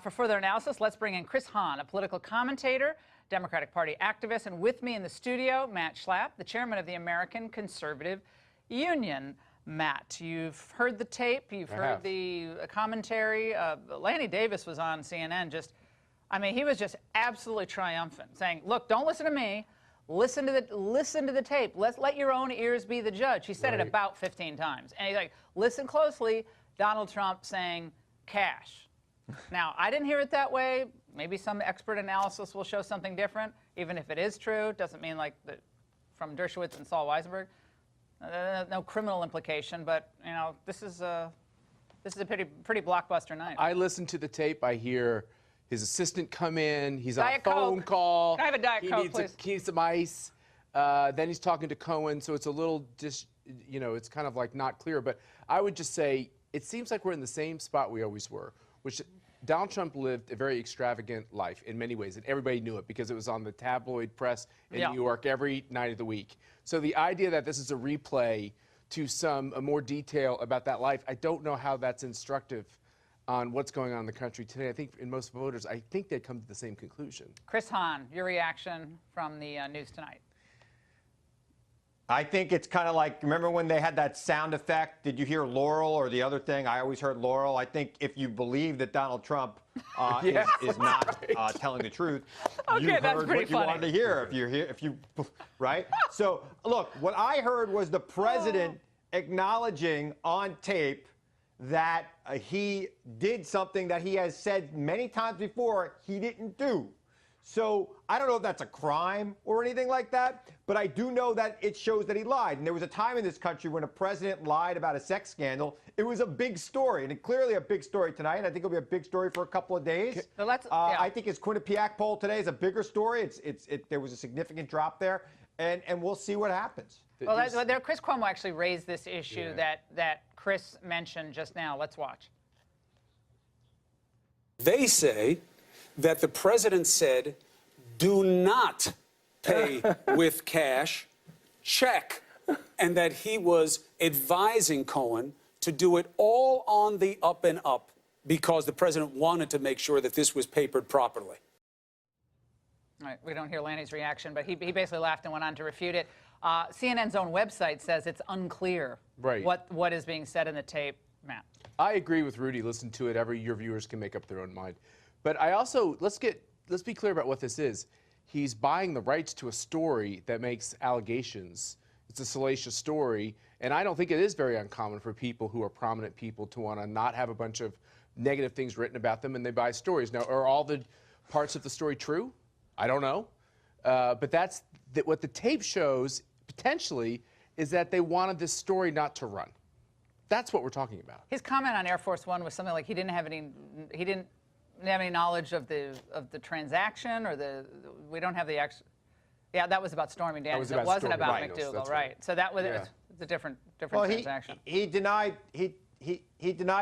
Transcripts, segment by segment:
For further analysis, let's bring in Chris Hahn, a political commentator, Democratic Party activist, and with me in the studio, Matt Schlapp, the chairman of the American Conservative Union. Matt, you've heard the tape, you've heard the commentary. Lanny Davis was on CNN he was just absolutely triumphant, saying, look, don't listen to me. Listen to the tape. Let your own ears be the judge. He said it about 15 times. And he's like, listen closely. Donald Trump saying cash. Now, I didn't hear it that way. Maybe some expert analysis will show something different. Even if it is true, it doesn't mean like from Dershowitz and Saul Weisenberg. No criminal implication, but this is a pretty blockbuster night. I listened to the tape. I hear his assistant come in. He's on a Coke. phone call. Can I have a Diet Coke, please? He needs some ice. Then he's talking to Cohen, so it's a little it's kind of like not clear. But I would just say it seems like we're in the same spot we always were, which Donald Trump lived a very extravagant life in many ways, and everybody knew it because it was on the tabloid press in New York every night of the week. So the idea that this is a replay to a more detail about that life, I don't know how that's instructive on what's going on in the country today. I think in most voters, I think they'd come to the same conclusion. Chris Hahn, your reaction from the news tonight? I think it's kind of like, remember when they had that sound effect? Did you hear Laurel or the other thing? I always heard Laurel. I think if you believe that Donald Trump is not telling the truth, you heard what you wanted to hear. Right? So, look, what I heard was the president acknowledging on tape that he did something that he has said many times before he didn't do. So I don't know if that's a crime or anything like that, but I do know that it shows that he lied. And there was a time in this country when a president lied about a sex scandal. It was a big story, and it's clearly a big story tonight. And I think it'll be a big story for a couple of days. So I think his Quinnipiac poll today is a bigger story. There was a significant drop there, and we'll see what happens. Well, Chris Cuomo actually raised this issue that Chris mentioned just now. Let's watch. They say that the president said, do not pay with cash, check, and that he was advising Cohen to do it all on the up and up because the president wanted to make sure that this was papered properly. All right, we don't hear Lanny's reaction, but he basically laughed and went on to refute it. CNN's own website says it's unclear what is being said in the tape. Matt. I agree with Rudy. Listen to it. Your viewers can make up their own mind. But I also, let's be clear about what this is. He's buying the rights to a story that makes allegations. It's a salacious story, and I don't think it is very uncommon for people who are prominent people to want to not have a bunch of negative things written about them, and they buy stories. Now, are all the parts of the story true? I don't know. But that's what the tape shows, potentially, is that they wanted this story not to run. That's what we're talking about. His comment on Air Force One was something like he didn't have any knowledge of the transaction, or we don't have the actual. Yeah, that was about Stormy Daniels. It wasn't about McDougal, right? So that was it's a different transaction. He denied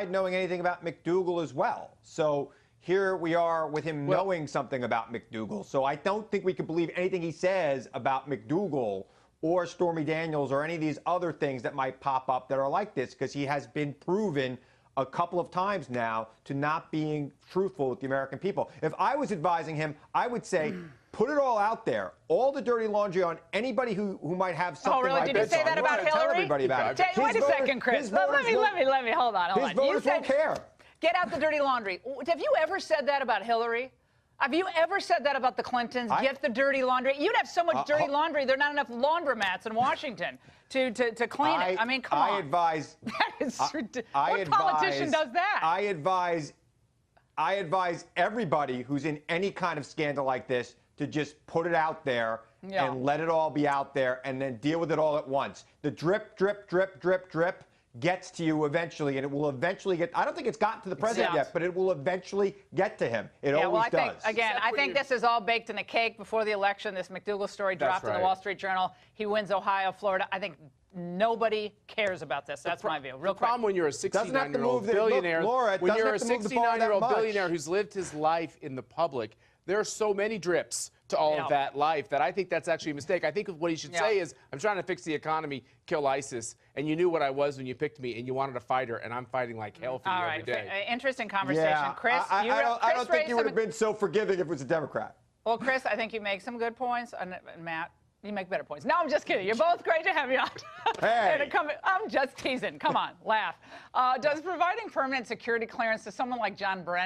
knowing anything about McDougal as well. So here we are with him knowing something about McDougal. So I don't think we can believe anything he says about McDougal or Stormy Daniels or any of these other things that might pop up that are like this, because he has been proven a couple of times now to not being truthful with the American people. If I was advising him, I would say, put it all out there, all the dirty laundry on anybody who might have something like this. Did you say that about Hillary? Tell everybody about it. Wait a second, Chris. Let me, hold on. His voters won't care. Get out the dirty laundry. Have you ever said that about Hillary? Have you ever said that about the Clintons? Get the dirty laundry. You'd have so much dirty laundry, there are not enough laundromats in Washington to clean it. I mean, come on. I advise. That is ridiculous. What politician does that? I advise everybody who's in any kind of scandal like this to just put it out there and let it all be out there, and then deal with it all at once. The drip, drip, drip, drip, drip gets to you eventually, and it will eventually get. I don't think it's gotten to the president yet, but it will eventually get to him. It always does. I think this is all baked in the cake before the election. This McDougal story dropped in the Wall Street Journal. He wins Ohio, Florida. I think nobody cares about this. That's my view. The problem when you're a 69-year-old billionaire, when you're a 69-year-old billionaire who's lived his life in the public, There are so many drips to all Yeah. of that life that I think that's actually a mistake. I think what he should Yeah. say is, I'm trying to fix the economy, kill ISIS, and you knew what I was when you picked me, and you wanted a fighter, and I'm fighting like hell for All you right, every day. interesting conversation. Yeah, Chris, I don't think you would have been. been so forgiving if it was a Democrat. Well, Chris, I think you make some good points, and Matt, you make better points. No, I'm just kidding. You're both great to have you on. Hey. I'm just teasing. Come on, laugh. Does providing permanent security clearance to someone like John Brennan